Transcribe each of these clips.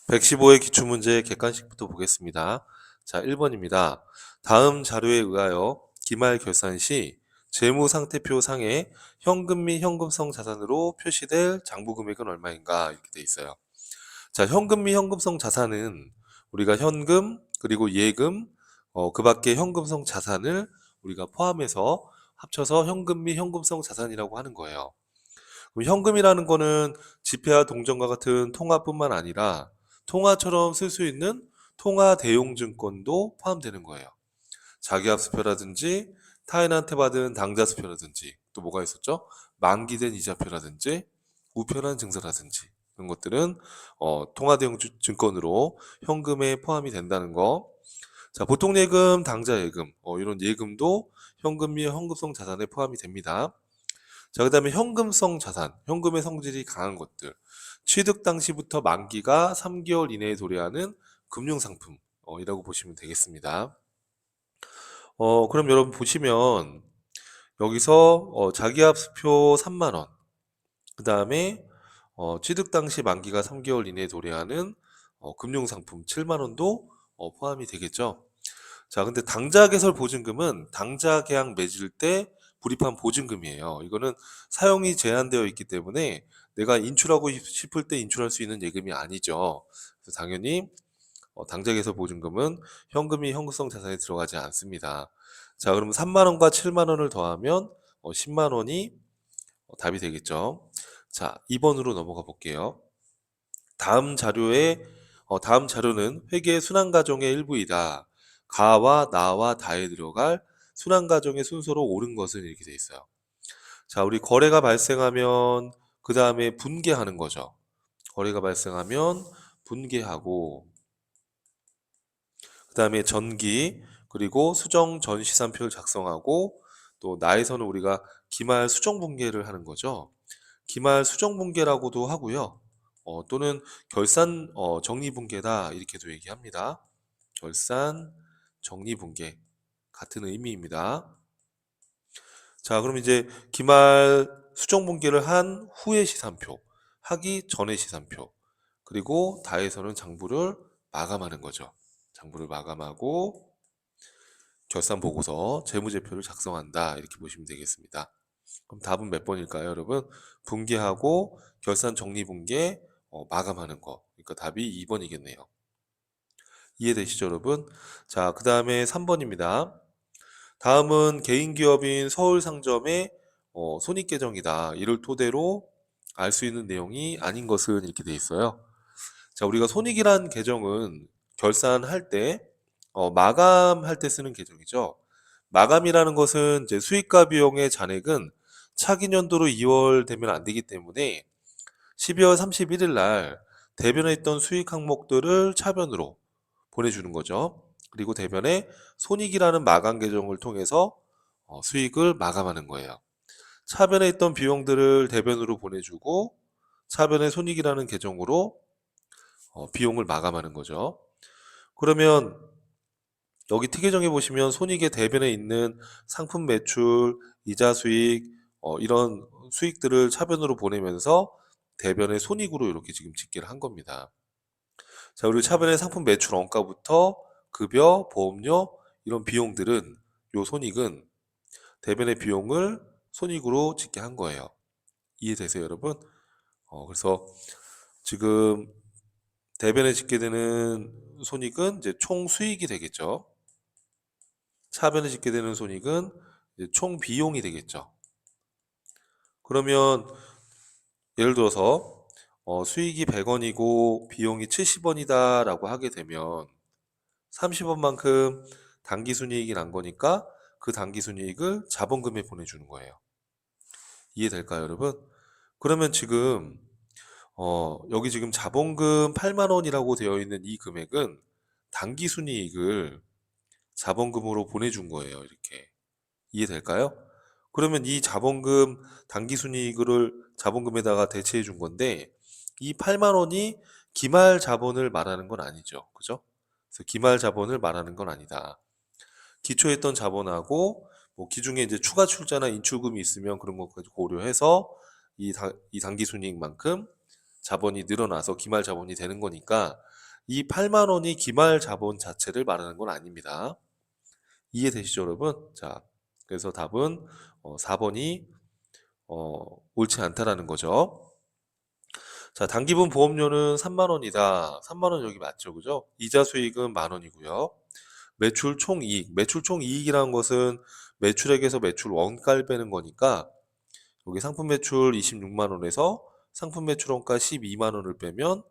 115의 기출문제 객관식부터 보겠습니다. 자, 1번입니다. 다음 자료에 의하여 기말 결산 시 재무상태표 상에 현금 및 현금성 자산으로 표시될 장부 금액은 얼마인가 이렇게 돼 있어요. 자, 현금 및 현금성 자산은 우리가 현금 그리고 예금 그 밖에 현금성 자산을 우리가 포함해서 합쳐서 현금 및 현금성 자산이라고 하는 거예요. 그럼 현금이라는 거는 지폐와 동전과 같은 통화뿐만 아니라 통화처럼 쓸 수 있는 통화 대용 증권도 포함되는 거예요. 자기합수표라든지 타인한테 받은 당좌수표라든지 또 뭐가 있었죠? 만기된 이자표라든지 우편한 증서라든지 이런 것들은 통화 대용 증권으로 현금에 포함이 된다는 거. 자, 보통 예금, 당좌 예금 이런 예금도 현금 및 현금성 자산에 포함이 됩니다. 자, 그 다음에 현금성 자산, 현금의 성질이 강한 것들. 취득 당시부터 만기가 3개월 이내에 도래하는 금융상품이라고 보시면 되겠습니다. 그럼 여러분 보시면 여기서 자기합수표 3만 원, 그 다음에 취득 당시 만기가 3개월 이내에 도래하는 금융상품 7만 원도 포함이 되겠죠. 자, 근데 당좌 개설 보증금은 당좌 계약 맺을 때 불입한 보증금이에요. 이거는 사용이 제한되어 있기 때문에 내가 인출하고 싶을 때 인출할 수 있는 예금이 아니죠. 그래서 당연히 당좌 개설 보증금은 현금이 현금성 자산에 들어가지 않습니다. 자, 그러면 3만 원과 7만 원을 더하면 10만 원이 답이 되겠죠. 자, 2번으로 넘어가 볼게요. 다음 자료는 회계 순환 과정의 일부이다. 가와 나와 다에 들어갈 순환 과정의 순서로 옳은 것은 이렇게 돼 있어요. 자, 우리 거래가 발생하면 그 다음에 분개하는 거죠. 거래가 발생하면 분개하고 그 다음에 전기 그리고 수정 전시산표를 작성하고 또 나에서는 우리가 기말 수정 분개를 하는 거죠. 기말 수정 분개라고도 하고요. 또는 결산 정리 분개다 이렇게도 얘기합니다. 결산 정리 분개 같은 의미입니다. 자, 그럼 이제 기말 수정 분개를 한 후의 시산표, 하기 전의 시산표, 그리고 다에서는 장부를 마감하는 거죠. 장부를 마감하고 결산 보고서, 재무제표를 작성한다 이렇게 보시면 되겠습니다. 그럼 답은 몇 번일까요, 여러분? 분개하고 결산 정리 분개 마감하는 거. 그러니까 답이 2번이겠네요. 이해되시죠, 여러분? 자, 그 다음에 3번입니다. 다음은 개인 기업인 서울상점의 손익계정이다. 이를 토대로 알 수 있는 내용이 아닌 것은 이렇게 돼 있어요. 자, 우리가 손익이란 계정은 결산할 때 마감할 때 쓰는 계정이죠. 마감이라는 것은 이제 수익과 비용의 잔액은 차기 년도로 2월 되면 안 되기 때문에 12월 31일 날 대변에 있던 수익 항목들을 차변으로 보내주는 거죠. 그리고 대변에 손익이라는 마감 계정을 통해서 수익을 마감하는 거예요. 차변에 있던 비용들을 대변으로 보내주고 차변에 손익이라는 계정으로 비용을 마감하는 거죠. 그러면 여기 특이정에 보시면 손익의 대변에 있는 상품 매출, 이자 수익 이런 수익들을 차변으로 보내면서 대변의 손익으로 이렇게 지금 집계를 한 겁니다. 자, 그리고 차변의 상품 매출 원가부터 급여, 보험료 이런 비용들은 요 손익은 대변의 비용을 손익으로 집계한 거예요. 이해되세요, 여러분? 그래서 지금 대변에 집계되는 손익은 이제 총 수익이 되겠죠. 차변에 집계되는 손익은 이제 총 비용이 되겠죠. 그러면 예를 들어서 수익이 100원이고 비용이 70원이다라고 하게 되면 30원만큼 당기순이익이 난 거니까 그 당기순이익을 자본금에 보내주는 거예요. 이해될까요, 여러분? 그러면 지금 여기 지금 자본금 8만 원이라고 되어 있는 이 금액은 당기순이익을 자본금으로 보내준 거예요, 이렇게. 이해될까요? 그러면 이 자본금 당기순이익을 자본금에다가 대체해 준 건데 이 8만 원이 기말 자본을 말하는 건 아니죠. 그죠? 그래서 기말 자본을 말하는 건 아니다. 기초했던 자본하고 뭐 기중에 이제 추가 출자나 인출금이 있으면 그런 것까지 고려해서 이 당기순이익만큼 자본이 늘어나서 기말 자본이 되는 거니까 이 8만 원이 기말 자본 자체를 말하는 건 아닙니다. 이해되시죠, 여러분? 자, 그래서 답은 4번이 옳지 않다라는 거죠. 자, 단기분 보험료는 3만 원이다. 3만 원 여기 맞죠, 그죠? 이자 수익은 만 원이고요. 매출 총이익, 매출 총이익이라는 것은 매출액에서 매출 원가를 빼는 거니까 여기 상품 매출 26만 원에서 상품 매출 원가 12만 원을 빼면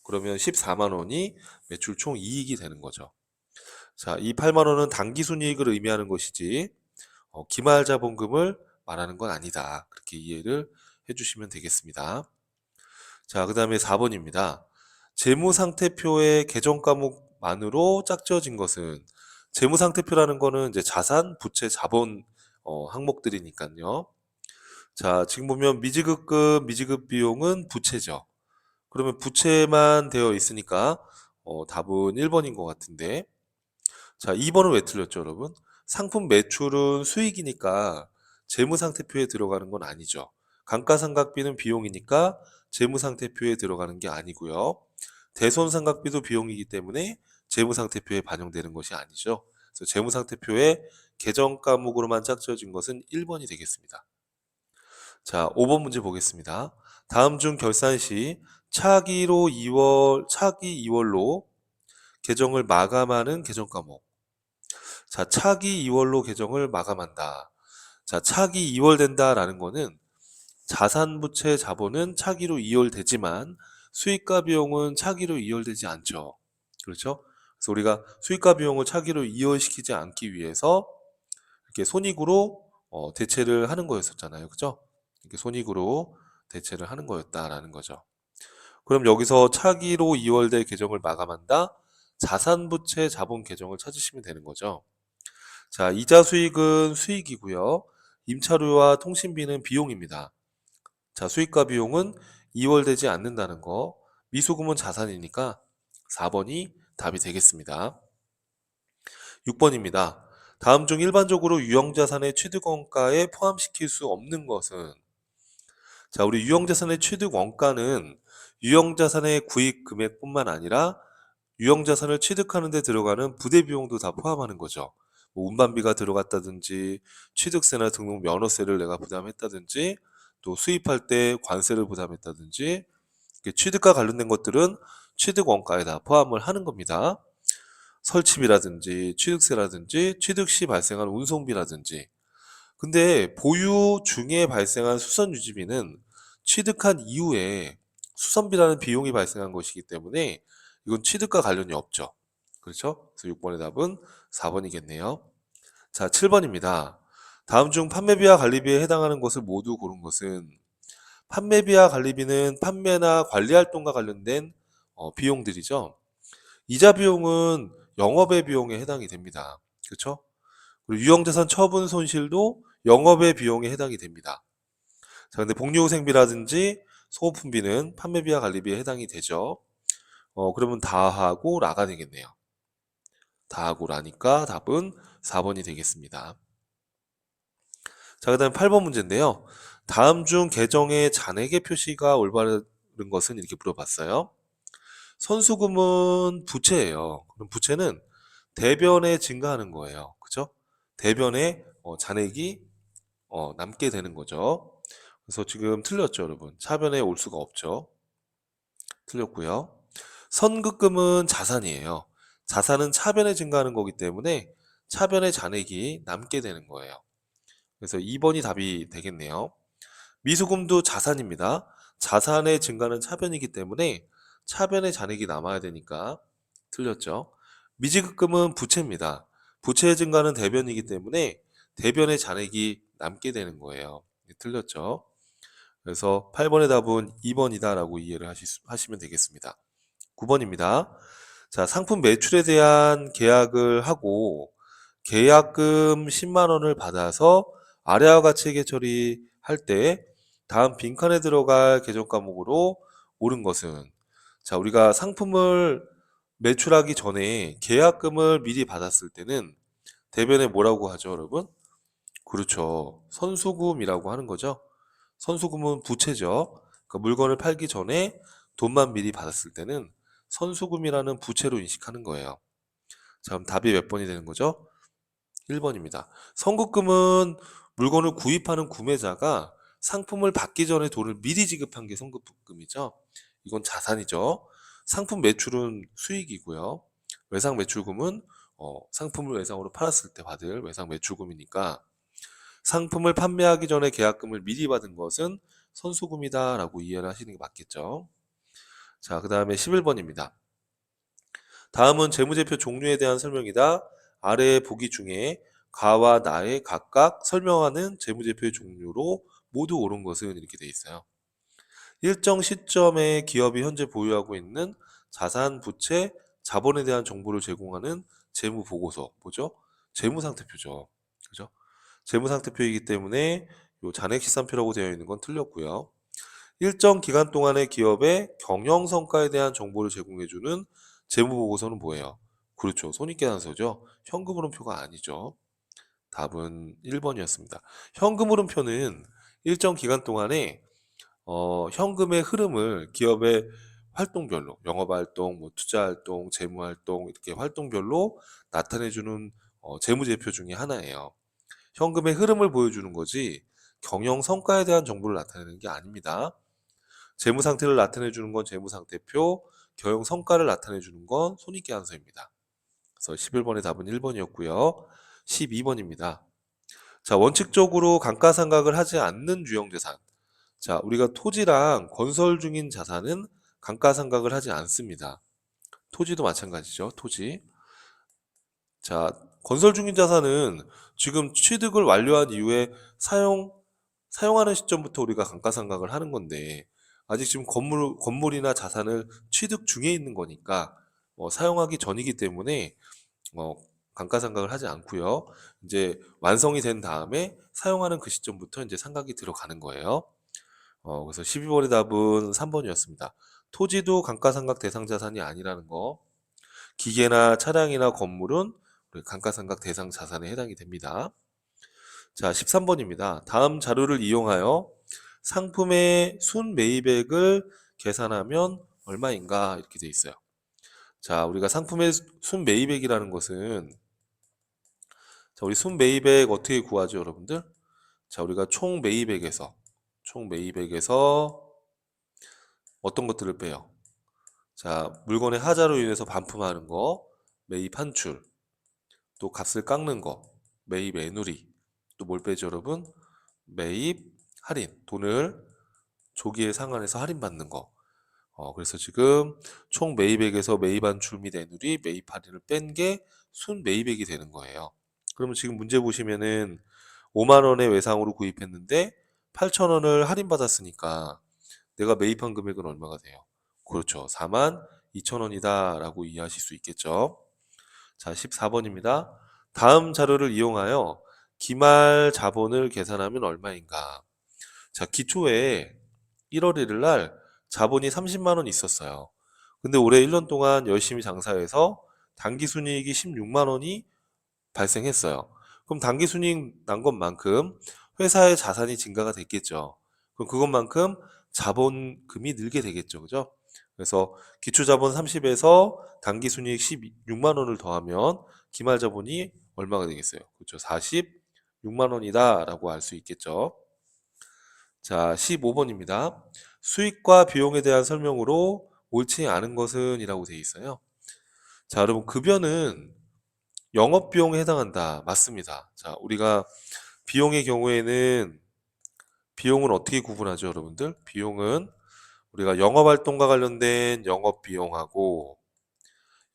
그러면 14만 원이 매출 총이익이 되는 거죠. 자, 이 8만 원은 단기 순이익을 의미하는 것이지 기말 자본금을 말하는 건 아니다. 그렇게 이해를 해주시면 되겠습니다. 자, 그 다음에 4번입니다. 재무상태표의 계정 과목만으로 짝지어진 것은 재무상태표라는 거는 이제 자산, 부채, 자본 항목들이니까요. 자, 지금 보면 미지급금, 미지급 비용은 부채죠. 그러면 부채만 되어 있으니까 답은 1번인 것 같은데. 자, 2번은 왜 틀렸죠, 여러분? 상품 매출은 수익이니까 재무상태표에 들어가는 건 아니죠. 감가상각비는 비용이니까 재무상태표에 들어가는 게 아니고요. 대손상각비도 비용이기 때문에 재무상태표에 반영되는 것이 아니죠. 그래서 재무상태표에 계정 과목으로만 짝지어진 것은 1번이 되겠습니다. 자, 5번 문제 보겠습니다. 다음 중 결산 시 차기 2월로 계정을 마감하는 계정 과목. 자, 차기 2월로 계정을 마감한다. 자, 차기 2월 된다라는 거는 자산부채 자본은 차기로 2월 되지만 수익과 비용은 차기로 2월 되지 않죠. 그렇죠? 그래서 우리가 수익과 비용을 차기로 2월 시키지 않기 위해서 이렇게 손익으로 대체를 하는 거였었잖아요. 그죠? 이렇게 손익으로 대체를 하는 거였다라는 거죠. 그럼 여기서 차기로 2월 될 계정을 마감한다. 자산부채 자본 계정을 찾으시면 되는 거죠. 자, 이자 수익은 수익이고요. 임차료와 통신비는 비용입니다. 자, 수익과 비용은 2월 되지 않는다는 거. 미수금은 자산이니까 4번이 답이 되겠습니다. 6번입니다. 다음 중 일반적으로 유형자산의 취득원가에 포함시킬 수 없는 것은 자, 우리 유형자산의 취득원가는 유형자산의 구입 금액뿐만 아니라 유형자산을 취득하는 데 들어가는 부대비용도 다 포함하는 거죠. 뭐 운반비가 들어갔다든지 취득세나 등록 면허세를 내가 부담했다든지 또 수입할 때 관세를 부담했다든지 취득과 관련된 것들은 취득원가에 다 포함을 하는 겁니다. 설치비라든지 취득세라든지 취득 시 발생한 운송비라든지 근데 보유 중에 발생한 수선 유지비는 취득한 이후에 수선비라는 비용이 발생한 것이기 때문에 이건 취득과 관련이 없죠. 그렇죠? 그래서 6번의 답은 4번이겠네요. 자, 7번입니다. 다음 중 판매비와 관리비에 해당하는 것을 모두 고른 것은 판매비와 관리비는 판매나 관리 활동과 관련된 비용들이죠. 이자 비용은 영업의 비용에 해당이 됩니다. 그렇죠? 그리고 유형자산 처분 손실도 영업의 비용에 해당이 됩니다. 자, 근데 복리후생비라든지 소모품비는 판매비와 관리비에 해당이 되죠. 그러면 다하고 라가 되겠네요. 다하고 라니까 답은 4번이 되겠습니다. 자, 그 다음에 8번 문제인데요. 다음 중 계정의 잔액의 표시가 올바른 것은 이렇게 물어봤어요. 선수금은 부채예요. 그럼 부채는 대변에 증가하는 거예요. 그죠? 대변에 잔액이 남게 되는 거죠. 그래서 지금 틀렸죠, 여러분. 차변에 올 수가 없죠. 틀렸고요. 선급금은 자산이에요. 자산은 차변에 증가하는 거기 때문에 차변에 잔액이 남게 되는 거예요. 그래서 2번이 답이 되겠네요. 미수금도 자산입니다. 자산의 증가는 차변이기 때문에 차변에 잔액이 남아야 되니까 틀렸죠. 미지급금은 부채입니다. 부채의 증가는 대변이기 때문에 대변의 잔액이 남게 되는 거예요. 틀렸죠. 그래서 8번의 답은 2번이다라고 이해를 하시면 되겠습니다. 9번입니다. 자, 상품 매출에 대한 계약을 하고 계약금 10만 원을 받아서 아래와 같이 회계 처리할 때 다음 빈칸에 들어갈 계정 과목으로 옳은 것은 자, 우리가 상품을 매출하기 전에 계약금을 미리 받았을 때는 대변에 뭐라고 하죠, 여러분? 그렇죠. 선수금이라고 하는 거죠. 선수금은 부채죠. 그러니까 물건을 팔기 전에 돈만 미리 받았을 때는 선수금이라는 부채로 인식하는 거예요. 자, 그럼 답이 몇 번이 되는 거죠? 1번입니다. 선급금은 물건을 구입하는 구매자가 상품을 받기 전에 돈을 미리 지급한 게 선급금이죠. 이건 자산이죠. 상품 매출은 수익이고요. 외상 매출금은 상품을 외상으로 팔았을 때 받을 외상 매출금이니까 상품을 판매하기 전에 계약금을 미리 받은 것은 선수금이다라고 이해를 하시는 게 맞겠죠. 자, 그 다음에 11번입니다. 다음은 재무제표 종류에 대한 설명이다. 아래의 보기 중에 가와 나의 각각 설명하는 재무제표의 종류로 모두 옳은 것은 이렇게 돼 있어요. 일정 시점에 기업이 현재 보유하고 있는 자산, 부채, 자본에 대한 정보를 제공하는 재무보고서, 뭐죠? 재무상태표죠. 그죠? 재무상태표이기 때문에 요 잔액시산표라고 되어 있는 건 틀렸고요. 일정 기간 동안의 기업의 경영성과에 대한 정보를 제공해주는 재무보고서는 뭐예요? 그렇죠. 손익계산서죠. 현금흐름표가 아니죠. 답은 1번이었습니다. 현금흐름표는 일정 기간 동안에 현금의 흐름을 기업의 활동별로, 영업활동, 뭐 투자활동, 재무활동 이렇게 활동별로 나타내주는 재무제표 중에 하나예요. 현금의 흐름을 보여주는 거지 경영 성과에 대한 정보를 나타내는 게 아닙니다. 재무 상태를 나타내 주는 건 재무 상태표, 경영 성과를 나타내 주는 건 손익계산서입니다. 그래서 11번의 답은 1번이었고요. 12번입니다. 자, 원칙적으로 감가상각을 하지 않는 유형자산. 자, 우리가 토지랑 건설 중인 자산은 감가상각을 하지 않습니다. 토지도 마찬가지죠. 토지. 자, 건설 중인 자산은 지금 취득을 완료한 이후에 사용하는 시점부터 우리가 감가상각을 하는 건데, 아직 지금 건물이나 자산을 취득 중에 있는 거니까, 사용하기 전이기 때문에, 어, 감가상각을 하지 않고요. 이제 완성이 된 다음에 사용하는 그 시점부터 이제 상각이 들어가는 거예요. 그래서 12번의 답은 3번이었습니다. 토지도 감가상각 대상 자산이 아니라는 거. 기계나 차량이나 건물은 우리 감가상각 대상 자산에 해당이 됩니다. 자, 13번입니다. 다음 자료를 이용하여 상품의 순매입액을 계산하면 얼마인가 이렇게 돼 있어요. 자, 우리가 상품의 순매입액이라는 것은 자, 우리 순매입액 어떻게 구하죠, 여러분들? 자, 우리가 총매입액에서 어떤 것들을 빼요? 자, 물건의 하자로 인해서 반품하는 거, 매입 환출, 또 값을 깎는 거, 매입 애누리, 또 뭘 빼죠, 여러분? 매입 할인, 돈을 조기에 상환해서 할인받는 거. 그래서 지금 총 매입액에서 매입 환출 및 애누리, 매입 할인을 뺀 게 순매입액이 되는 거예요. 그러면 지금 문제 보시면은 5만 원의 외상으로 구입했는데 8천 원을 할인받았으니까 내가 매입한 금액은 얼마가 돼요? 그렇죠. 4만 2천 원이다라고 이해하실 수 있겠죠. 자, 14번입니다. 다음 자료를 이용하여 기말 자본을 계산하면 얼마인가? 자, 기초에 1월 1일 날 자본이 30만 원 있었어요. 근데 올해 1년 동안 열심히 장사해서 당기 순이익이 16만 원이 발생했어요. 그럼 당기 순이익 난 것만큼 회사의 자산이 증가가 됐겠죠. 그럼 그것만큼 자본금이 늘게 되겠죠. 그죠? 그래서 기초자본 30에서 당기순이익 16만 원을 더하면 기말자본이 얼마가 되겠어요? 그렇죠. 46만 원이다 라고 알 수 있겠죠. 자, 15번입니다. 수익과 비용에 대한 설명으로 옳지 않은 것은 이라고 되어 있어요. 자, 여러분 급여는 영업비용에 해당한다. 맞습니다. 자, 우리가 비용의 경우에는 비용은 어떻게 구분하죠, 여러분들? 비용은 우리가 영업활동과 관련된 영업비용하고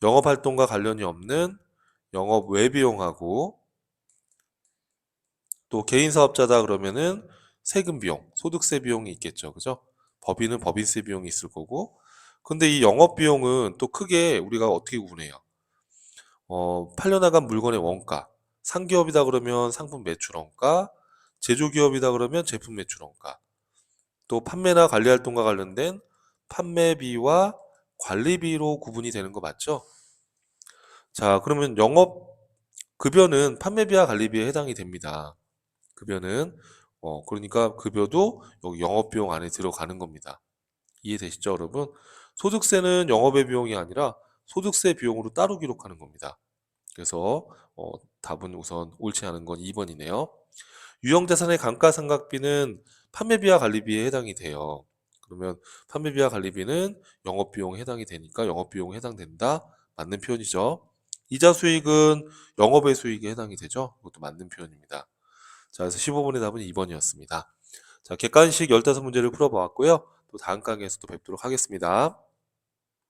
영업활동과 관련이 없는 영업 외비용하고 또 개인 사업자다 그러면은 세금 비용, 소득세 비용이 있겠죠. 그죠? 법인은 법인세 비용이 있을 거고. 근데 이 영업 비용은 또 크게 우리가 어떻게 구분해요? 팔려나간 물건의 원가. 상기업이다 그러면 상품 매출 원가, 제조기업이다 그러면 제품 매출 원가. 또 판매나 관리 활동과 관련된 판매비와 관리비로 구분이 되는 거 맞죠? 자, 그러면 영업 급여는 판매비와 관리비에 해당이 됩니다. 급여는 그러니까 급여도 여기 영업비용 안에 들어가는 겁니다. 이해되시죠, 여러분? 소득세는 영업의 비용이 아니라 소득세 비용으로 따로 기록하는 겁니다. 그래서 답은 우선 옳지 않은 건 2번이네요. 유형자산의 감가상각비는 판매비와 관리비에 해당이 돼요. 그러면 판매비와 관리비는 영업비용에 해당이 되니까 영업비용에 해당된다. 맞는 표현이죠. 이자 수익은 영업의 수익에 해당이 되죠. 그것도 맞는 표현입니다. 자, 그래서 15번의 답은 2번이었습니다. 자, 객관식 15문제를 풀어보았고요. 또 다음 강의에서 또 뵙도록 하겠습니다.